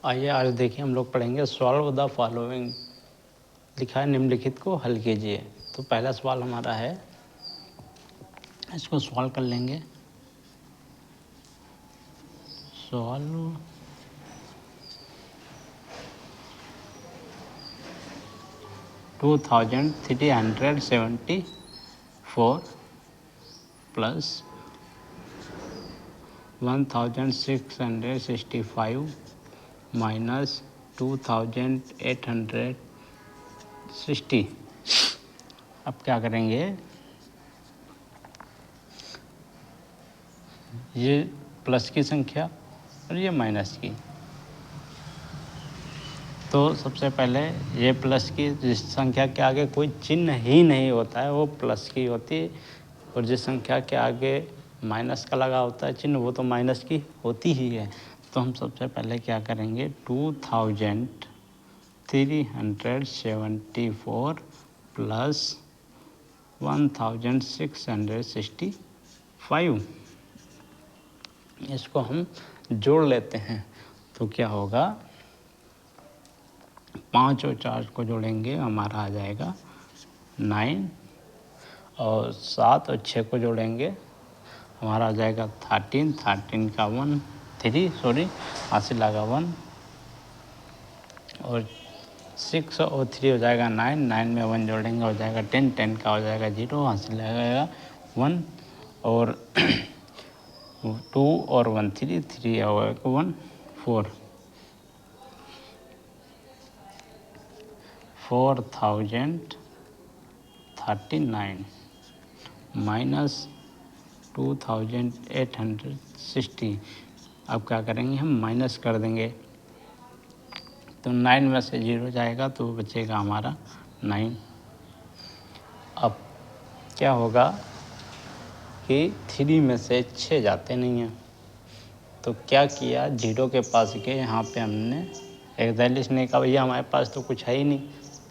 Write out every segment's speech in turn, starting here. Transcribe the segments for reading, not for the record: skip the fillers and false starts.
आइए आज देखिए हम लोग पढ़ेंगे सॉल्व द फॉलोइंग। लिखा है निम्नलिखित को हल कीजिए। तो पहला सवाल हमारा है, इसको सॉल्व कर लेंगे। Solve 2374 plus 1665 minus 2860। अब क्या करेंगे, ये प्लस की संख्या और ये माइनस की। तो सबसे पहले ये प्लस की, जिस संख्या के आगे कोई चिन्ह ही नहीं होता है वो प्लस की होती है, और जिस संख्या के आगे माइनस का लगा होता है चिन्ह वो तो माइनस की होती ही है। तो हम सबसे पहले क्या करेंगे, 2374 प्लस 1665, इसको हम जोड़ लेते हैं। तो क्या होगा, 5 और 4 को जोड़ेंगे हमारा आ जाएगा 9, और 7 और 6 को जोड़ेंगे हमारा आ जाएगा 13। 13 का 1 3 सॉरी हासिल लगा 1, और 6 और 3 हो जाएगा 9। 9 में 1 जोड़ेंगे हो जाएगा 10। 10 का हो जाएगा 0 हासिल लगेगा 1, और 2 और 1 3 3 होगा 1 4। 4039 माइनस 2860। अब क्या करेंगे, हम माइनस कर देंगे। तो 9 में से 0 जाएगा तो बचेगा हमारा 9। अब क्या होगा कि 3 में से 6 जाते नहीं हैं, तो क्या किया, 0 के पास गए, यहाँ पे हमने 41 ने कहा भैया हमारे पास तो कुछ है ही नहीं।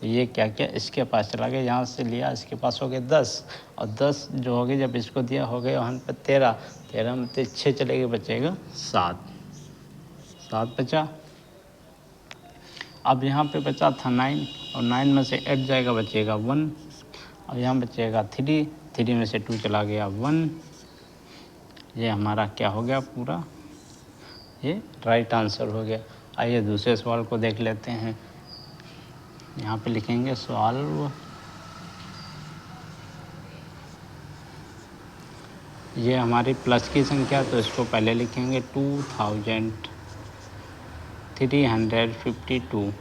तो ये क्या किया, इसके पास चला गया, यहाँ से लिया, इसके पास हो गए 10, और 10 जो हो गए जब इसको दिया हो गए वहाँ पर 13। 13 में 6 चले गए, बचेगा 7 बचा। अब यहाँ पे बचा था 9, और 9 में से 8 जाएगा बचेगा 1, और यहाँ बचेगा 3। 3 में से 2 चला गया 1। ये हमारा क्या हो गया, पूरा ये राइट आंसर हो गया। आइए दूसरे सवाल को देख लेते हैं। यहाँ पे लिखेंगे सॉल्व, ये हमारी प्लस की संख्या, तो इसको पहले लिखेंगे 2352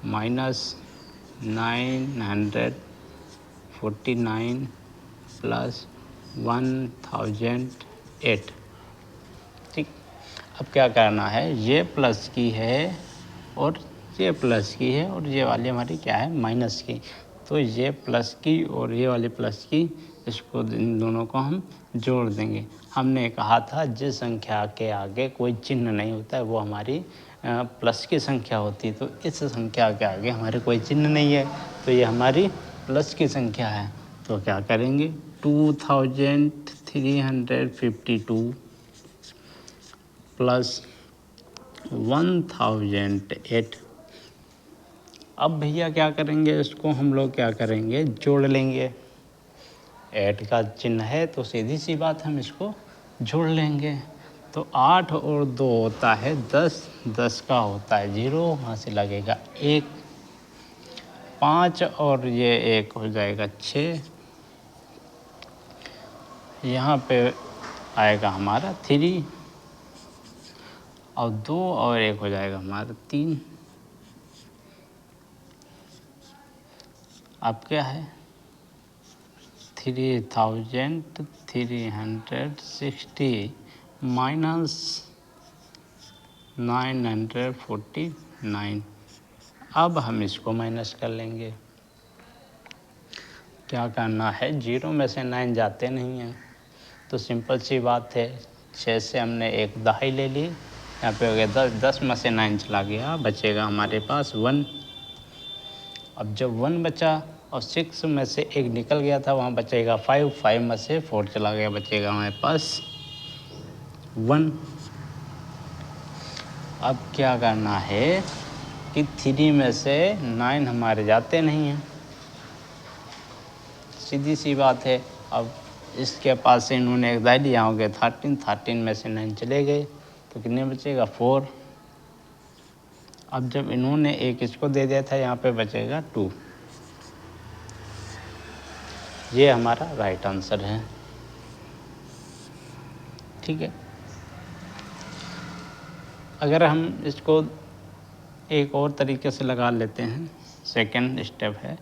माइनस 949 प्लस 1008। ठीक, अब क्या करना है, ये प्लस की है और ये प्लस की है, और ये वाली हमारी क्या है, माइनस की। तो ये प्लस की और ये वाली प्लस की, इसको इन दोनों को हम जोड़ देंगे। हमने कहा था जिस संख्या के आगे कोई चिन्ह नहीं होता है वो हमारी प्लस की संख्या होती है। तो इस संख्या के आगे हमारे कोई चिन्ह नहीं है, तो ये हमारी प्लस की संख्या है। तो क्या करेंगे, 2352 प्लस 1008। अब भैया क्या करेंगे, इसको हम लोग क्या करेंगे, जोड़ लेंगे। 8 का चिन्ह है तो सीधी सी बात हम इसको जोड़ लेंगे। तो 8 और 2 होता है 10, 10 का होता है 0, वहाँ से लगेगा 1। 5 और ये 1 हो जाएगा 6, यहाँ पे आएगा हमारा 3, और 2 और 1 हो जाएगा हमारा 3। अब क्या है, 3360 माइनस 949। अब हम इसको माइनस कर लेंगे। क्या करना है, 0 में से 9 जाते नहीं हैं, तो सिंपल सी बात है, 6 से हमने एक दहाई ले ली, यहाँ पे हो गया 10। 10 में से 9 चला गया, बचेगा हमारे पास 1। अब जब 1 बचा और 6 में से 1 निकल गया था, वहाँ बचेगा 5। 5 में से 4 चला गया, बचेगा हमारे पास 1। अब क्या करना है कि 3 में से 9 हमारे जाते नहीं हैं, सीधी सी बात है। अब इसके पास से इन्होंने एक दाई लिया होंगे 13 में से 9 चले गए तो कितने बचेगा 4। अब जब इन्होंने एक इसको दे दिया था, यहाँ पे बचेगा 2। ये हमारा राइट आंसर है। ठीक है, अगर हम इसको एक और तरीके से लगा लेते हैं, सेकंड स्टेप है,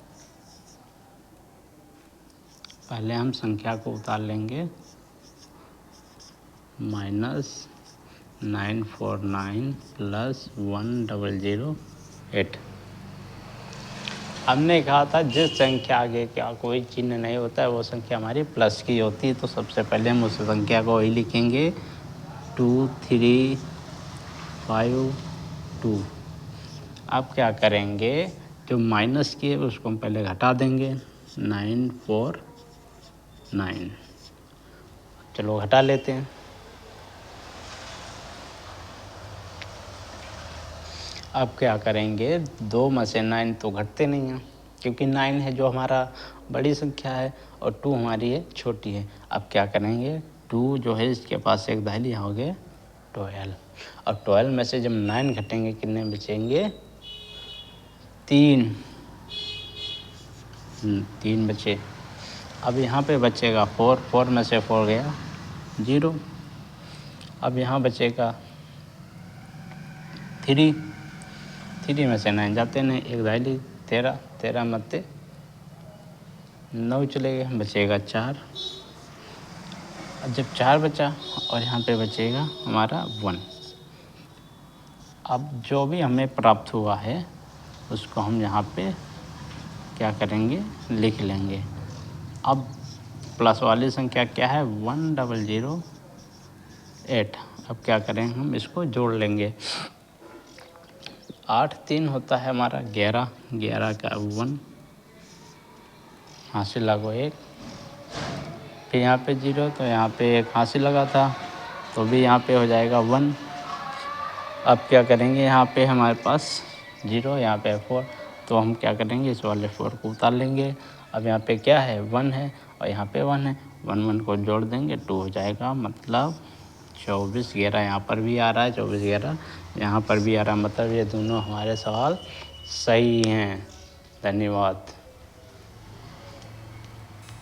पहले हम संख्या को उतार लेंगे -949 + 1008। हमने कहा था जिस संख्या आगे क्या कोई चिन्ह नहीं होता है वो संख्या हमारी प्लस की होती है, तो सबसे पहले हम उस संख्या को वही लिखेंगे 2352। अब क्या करेंगे, जो माइनस की है उसको हम पहले घटा देंगे 949। चलो घटा लेते हैं। अब क्या करेंगे, 2 में से 9 तो घटते नहीं हैं क्योंकि 9 है जो हमारा बड़ी संख्या है और 2 हमारी है छोटी है। अब क्या करेंगे, 2 जो है इसके पास एक दाई लिया होगे 12, और 12 में से जब 9 घटेंगे कितने बचेंगे 3। 3 बचे। अब यहाँ पे बचेगा 4 में से 4 गया 0। अब यहाँ बचेगा 3 में से 9 जाते नहीं, एक दाई ली 13 मत्ते 9 चले गए, बचेगा 4। अब जब 4 बचा और यहाँ पे बचेगा हमारा 1। अब जो भी हमें प्राप्त हुआ है उसको हम यहाँ पे क्या करेंगे, लिख लेंगे। अब प्लस वाली संख्या क्या है 1008। अब क्या करेंगे, हम इसको जोड़ लेंगे। 8 3 होता है हमारा 11, 11 का 1 हासिल लगो 1, फिर यहाँ पे 0 तो यहाँ पे 1 हासिल लगा था तो भी यहाँ पे हो जाएगा 1। अब क्या करेंगे, यहाँ पे हमारे पास 0, यहाँ पे 4, तो हम क्या करेंगे इस वाले 4 को उतार लेंगे। अब यहाँ पे क्या है 1 है और यहाँ पे 1 है, 1 को जोड़ देंगे 2 हो जाएगा, मतलब 24 11 यहाँ पर भी आ रहा है, 24 11 यहाँ पर भी आ रहा है, मतलब ये दोनों हमारे सवाल सही हैं। धन्यवाद।